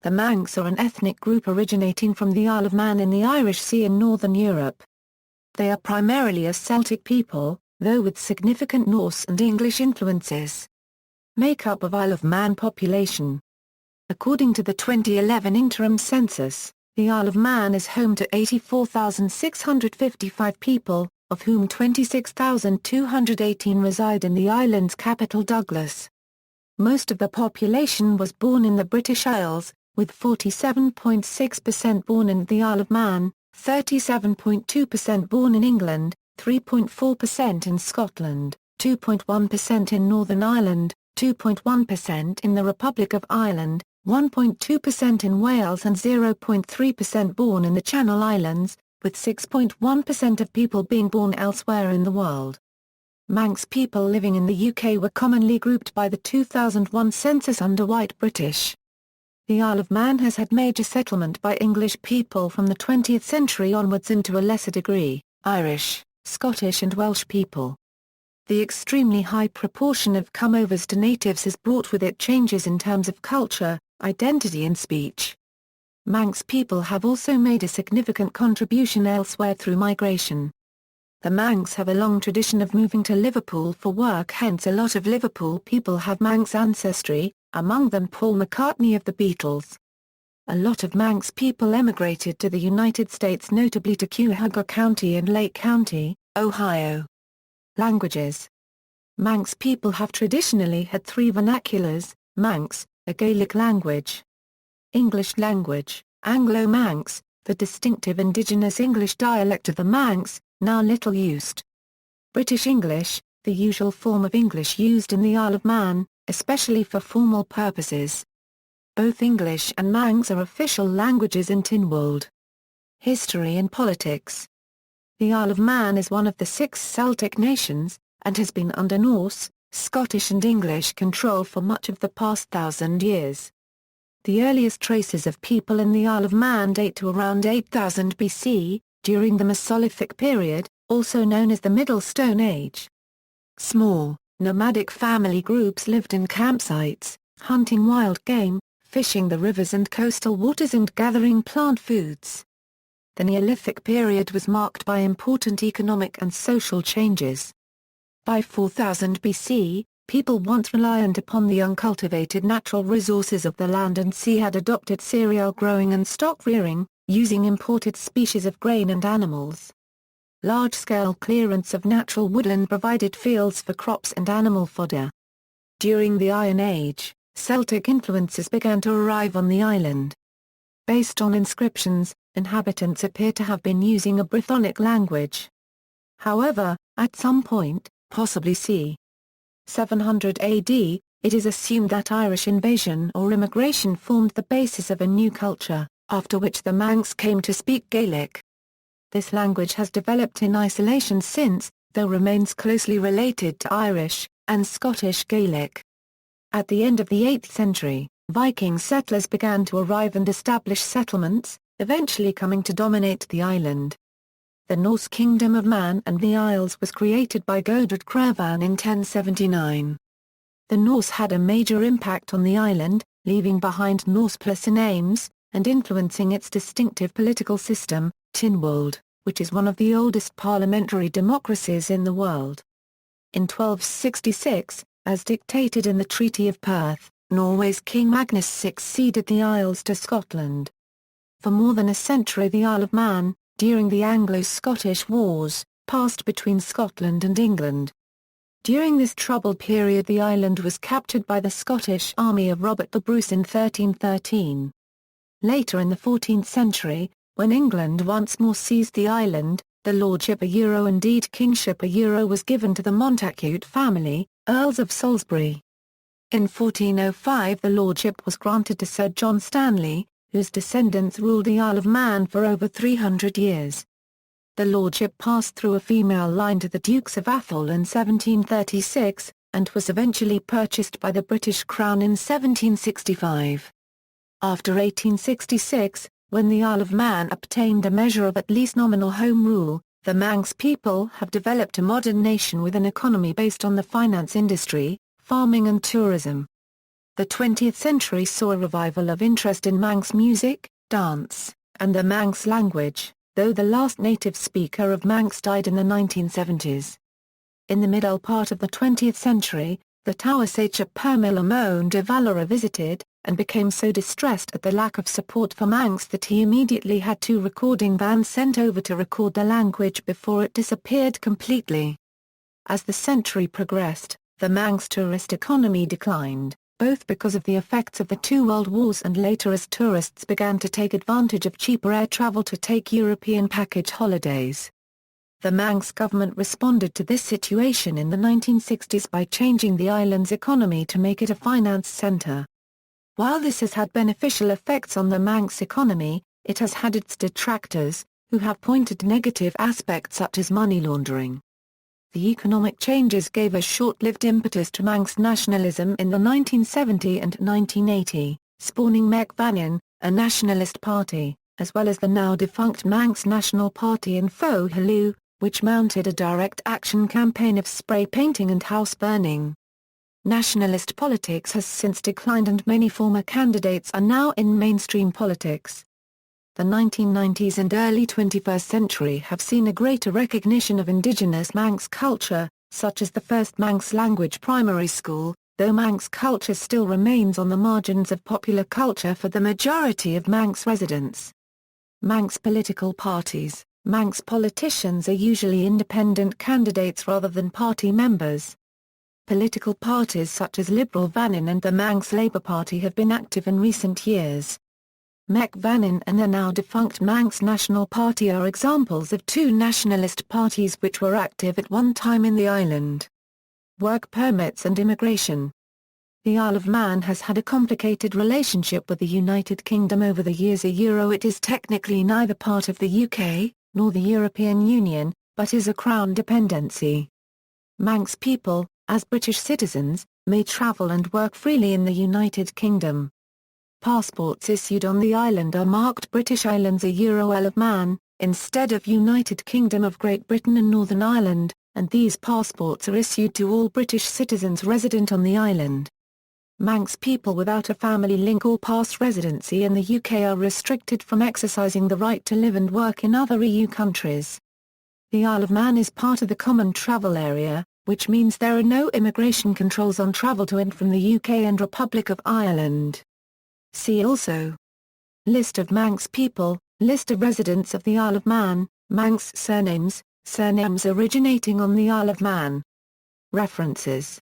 The Manx are an ethnic group originating from the Isle of Man in the Irish Sea in northern Europe. They are primarily a Celtic people, though with significant Norse and English influences. Makeup of Isle of Man population. According to the 2011 interim census, the Isle of Man is home to 84,655 people, of whom 26,218 reside in the island's capital Douglas. Most of the population was born in the British Isles, with 47.6% born in the Isle of Man, 37.2% born in England, 3.4% in Scotland, 2.1% in Northern Ireland, 2.1% in the Republic of Ireland, 1.2% in Wales and 0.3% born in the Channel Islands, with 6.1% of people being born elsewhere in the world. Manx people living in the UK were commonly grouped by the 2001 census under White British. The Isle of Man has had major settlement by English people from the 20th century onwards and to a lesser degree, Irish, Scottish and Welsh people. The extremely high proportion of comeovers to natives has brought with it changes in terms of culture, identity and speech. Manx people have also made a significant contribution elsewhere through migration. The Manx have a long tradition of moving to Liverpool for work, hence a lot of Liverpool people have Manx ancestry, among them Paul McCartney of the Beatles. A lot of Manx people emigrated to the United States, notably to Cuyahoga County and Lake County, Ohio. Languages. Manx people have traditionally had three vernaculars: Manx, a Gaelic language; English language, Anglo-Manx, the distinctive indigenous English dialect of the Manx, now little used; British English, the usual form of English used in the Isle of Man, especially for formal purposes. Both English and Manx are official languages in Tynwald. History and politics. The Isle of Man is one of the 6 Celtic nations, and has been under Norse, Scottish and English control for much of the past 1,000 years. The earliest traces of people in the Isle of Man date to around 8000 BC, during the Mesolithic period, also known as the Middle Stone Age. Small, nomadic family groups lived in campsites, hunting wild game, fishing the rivers and coastal waters and gathering plant foods. The Neolithic period was marked by important economic and social changes. By 4000 BC, people once reliant upon the uncultivated natural resources of the land and sea had adopted cereal growing and stock rearing, using imported species of grain and animals. Large-scale clearance of natural woodland provided fields for crops and animal fodder. During the Iron Age, Celtic influences began to arrive on the island. Based on inscriptions, inhabitants appear to have been using a Brythonic language. However, at some point, possibly c. 700 AD, it is assumed that Irish invasion or immigration formed the basis of a new culture, after which the Manx came to speak Gaelic. This language has developed in isolation since, though remains closely related to Irish and Scottish Gaelic. At the end of the 8th century, Viking settlers began to arrive and establish settlements, eventually coming to dominate the island. The Norse Kingdom of Man and the Isles was created by Godred Crovan in 1079. The Norse had a major impact on the island, leaving behind Norse plus names, and influencing its distinctive political system, Tynwald, which is one of the oldest parliamentary democracies in the world. In 1266, as dictated in the Treaty of Perth, Norway's King Magnus VI ceded the Isles to Scotland. For more than a century the Isle of Man, during the Anglo-Scottish Wars, passed between Scotland and England. During this troubled period the island was captured by the Scottish army of Robert the Bruce in 1313. Later in the 14th century, when England once more seized the island, the lordship indeed kingship was given to the Montacute family, Earls of Salisbury. In 1405 the lordship was granted to Sir John Stanley, whose descendants ruled the Isle of Man for over 300 years. The lordship passed through a female line to the Dukes of Atholl in 1736, and was eventually purchased by the British Crown in 1765. After 1866, when the Isle of Man obtained a measure of at least nominal home rule, the Manx people have developed a modern nation with an economy based on the finance industry, farming and tourism. The 20th century saw a revival of interest in Manx music, dance, and the Manx language, though the last native speaker of Manx died in the 1970s. In the middle part of the 20th century, the Taoiseach Permila Moan de Valera visited, and became so distressed at the lack of support for Manx that he immediately had 2 recording bands sent over to record the language before it disappeared completely. As the century progressed, the Manx tourist economy declined, both because of the effects of the 2 world wars and later as tourists began to take advantage of cheaper air travel to take European package holidays. The Manx government responded to this situation in the 1960s by changing the island's economy to make it a finance centre. While this has had beneficial effects on the Manx economy, it has had its detractors, who have pointed negative aspects such as money laundering. The economic changes gave a short-lived impetus to Manx nationalism in the 1970s and 1980s, spawning Mech Vannin, a nationalist party, as well as the now-defunct Manx National Party in Fo Hilu, which mounted a direct action campaign of spray painting and house burning. Nationalist politics has since declined and many former candidates are now in mainstream politics. The 1990s and early 21st century have seen a greater recognition of indigenous Manx culture, such as the first Manx language primary school, though Manx culture still remains on the margins of popular culture for the majority of Manx residents. Manx political parties. Manx politicians are usually independent candidates rather than party members. Political parties such as Liberal Vannin and the Manx Labour Party have been active in recent years. Mech Vannin and the now-defunct Manx National Party are examples of 2 nationalist parties which were active at one time in the island. Work permits and immigration. The Isle of Man has had a complicated relationship with the United Kingdom over the years. It is technically neither part of the UK, nor the European Union, but is a Crown dependency. Manx people, as British citizens, may travel and work freely in the United Kingdom. Passports issued on the island are marked British Islands Isle of Man, instead of United Kingdom of Great Britain and Northern Ireland, and these passports are issued to all British citizens resident on the island. Manx people without a family link or past residency in the UK are restricted from exercising the right to live and work in other EU countries. The Isle of Man is part of the Common Travel Area, which means there are no immigration controls on travel to and from the UK and Republic of Ireland. See also: List of Manx people, List of residents of the Isle of Man, Manx surnames, surnames originating on the Isle of Man. References